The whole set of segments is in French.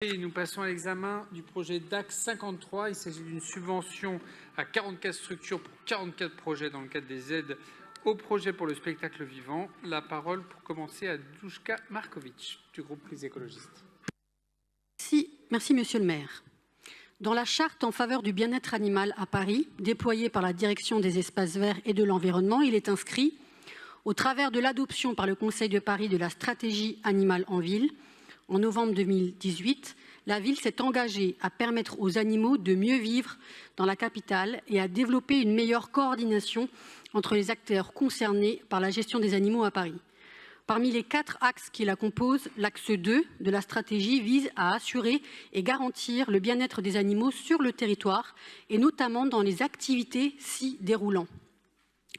Et nous passons à l'examen du projet DAC 53. Il s'agit d'une subvention à 44 structures pour 44 projets dans le cadre des aides au projet pour le spectacle vivant. La parole pour commencer à Duška Marković du groupe Les Écologistes. Merci Monsieur le maire. Dans la charte en faveur du bien-être animal à Paris, déployée par la Direction des espaces verts et de l'environnement, il est inscrit, au travers de l'adoption par le Conseil de Paris de la stratégie animale en ville, en novembre 2018, la ville s'est engagée à permettre aux animaux de mieux vivre dans la capitale et à développer une meilleure coordination entre les acteurs concernés par la gestion des animaux à Paris. Parmi les 4 axes qui la composent, l'axe 2 de la stratégie vise à assurer et garantir le bien-être des animaux sur le territoire et notamment dans les activités s'y déroulant.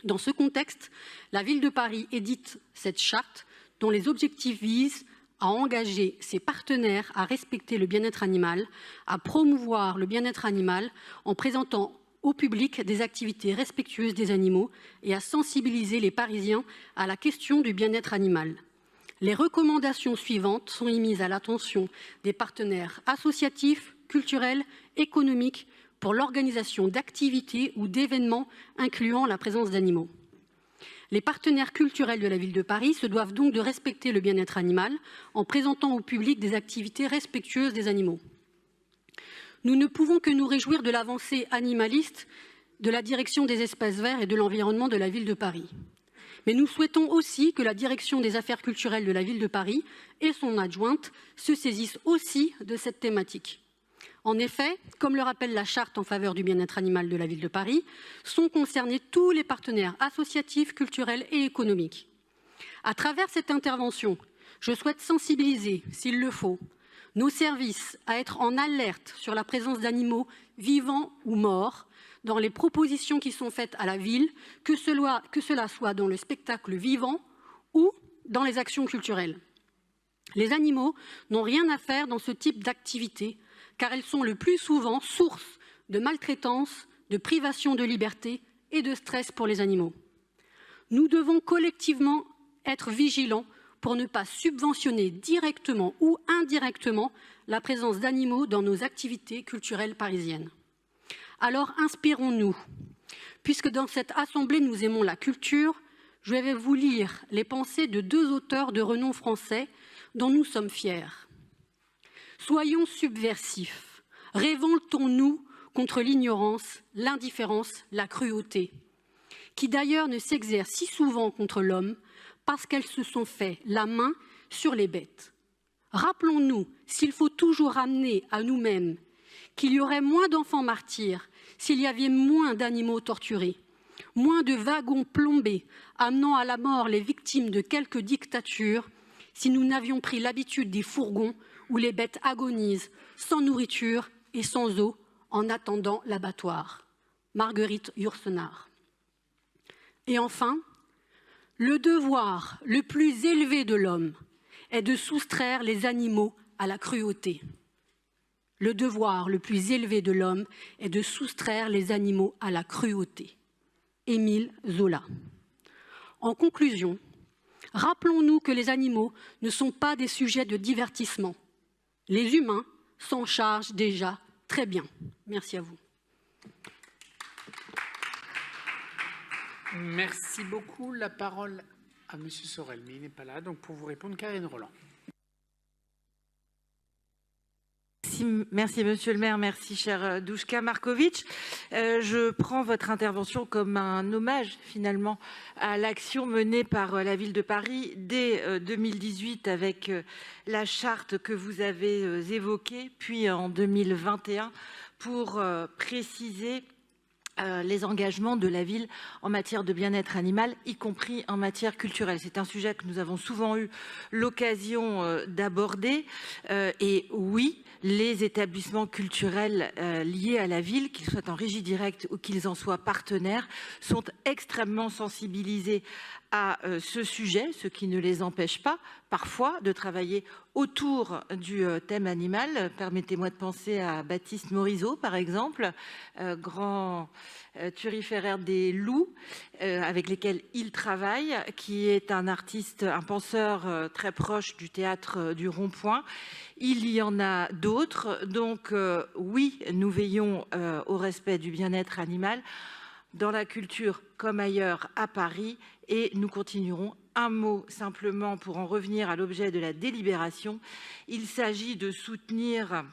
Dans ce contexte, la ville de Paris édite cette charte dont les objectifs visent à engager ses partenaires à respecter le bien-être animal, à promouvoir le bien-être animal en présentant au public des activités respectueuses des animaux et à sensibiliser les Parisiens à la question du bien-être animal. Les recommandations suivantes sont émises à l'attention des partenaires associatifs, culturels, économiques pour l'organisation d'activités ou d'événements incluant la présence d'animaux. Les partenaires culturels de la ville de Paris se doivent donc de respecter le bien-être animal en présentant au public des activités respectueuses des animaux. Nous ne pouvons que nous réjouir de l'avancée animaliste de la Direction des espaces verts et de l'environnement de la ville de Paris. Mais nous souhaitons aussi que la Direction des affaires culturelles de la ville de Paris et son adjointe se saisissent aussi de cette thématique. En effet, comme le rappelle la charte en faveur du bien-être animal de la ville de Paris, sont concernés tous les partenaires associatifs, culturels et économiques. À travers cette intervention, je souhaite sensibiliser, s'il le faut, nos services à être en alerte sur la présence d'animaux vivants ou morts dans les propositions qui sont faites à la ville, que cela soit dans le spectacle vivant ou dans les actions culturelles. Les animaux n'ont rien à faire dans ce type d'activité, car elles sont le plus souvent source de maltraitance, de privation de liberté et de stress pour les animaux. Nous devons collectivement être vigilants pour ne pas subventionner directement ou indirectement la présence d'animaux dans nos activités culturelles parisiennes. Alors inspirons-nous. Puisque dans cette assemblée nous aimons la culture, je vais vous lire les pensées de 2 auteurs de renom français dont nous sommes fiers. Soyons subversifs, révoltons-nous contre l'ignorance, l'indifférence, la cruauté, qui d'ailleurs ne s'exercent si souvent contre l'homme parce qu'elles se sont fait la main sur les bêtes. Rappelons-nous, s'il faut toujours ramener à nous-mêmes, qu'il y aurait moins d'enfants martyrs s'il y avait moins d'animaux torturés, moins de wagons plombés amenant à la mort les victimes de quelques dictatures, si nous n'avions pris l'habitude des fourgons où les bêtes agonisent sans nourriture et sans eau en attendant l'abattoir. Marguerite Yourcenar. Et enfin, le devoir le plus élevé de l'homme est de soustraire les animaux à la cruauté. Le devoir le plus élevé de l'homme est de soustraire les animaux à la cruauté. Émile Zola. En conclusion, rappelons-nous que les animaux ne sont pas des sujets de divertissement. Les humains s'en chargent déjà très bien. Merci à vous. Merci beaucoup. La parole à M. Sorel, mais il n'est pas là. Donc pour vous répondre, Karine Roland. Merci Monsieur le maire, merci cher Duška Marković. Je prends votre intervention comme un hommage finalement à l'action menée par la ville de Paris dès 2018 avec la charte que vous avez évoquée, puis en 2021 pour préciser les engagements de la ville en matière de bien-être animal, y compris en matière culturelle. C'est un sujet que nous avons souvent eu l'occasion d'aborder. Et oui, les établissements culturels liés à la ville, qu'ils soient en régie directe ou qu'ils en soient partenaires, sont extrêmement sensibilisés à ce sujet, ce qui ne les empêche pas parfois de travailler autour du thème animal. Permettez-moi de penser à Baptiste Morisot, par exemple, grand thuriféraire des loups, avec lesquels il travaille, qui est un artiste, un penseur très proche du théâtre du Rond-Point. Il y en a d'autres. Donc oui, nous veillons au respect du bien-être animal dans la culture comme ailleurs à Paris, et nous continuerons. Un mot simplement pour en revenir à l'objet de la délibération. Il s'agit de soutenir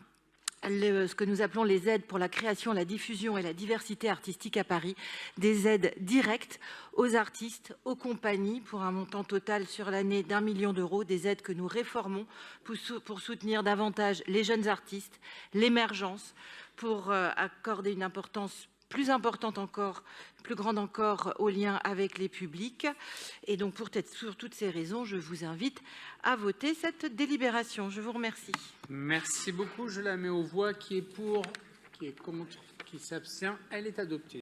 ce que nous appelons les aides pour la création, la diffusion et la diversité artistique à Paris, des aides directes aux artistes, aux compagnies, pour un montant total sur l'année d'1 million d'euros, des aides que nous réformons pour soutenir davantage les jeunes artistes, l'émergence, pour accorder une importance plus importante encore, plus grande encore au lien avec les publics. Et donc, pour toutes ces raisons, je vous invite à voter cette délibération. Je vous remercie. Merci beaucoup. Je la mets aux voix. Qui est pour? Qui est contre? Qui s'abstient? Elle est adoptée.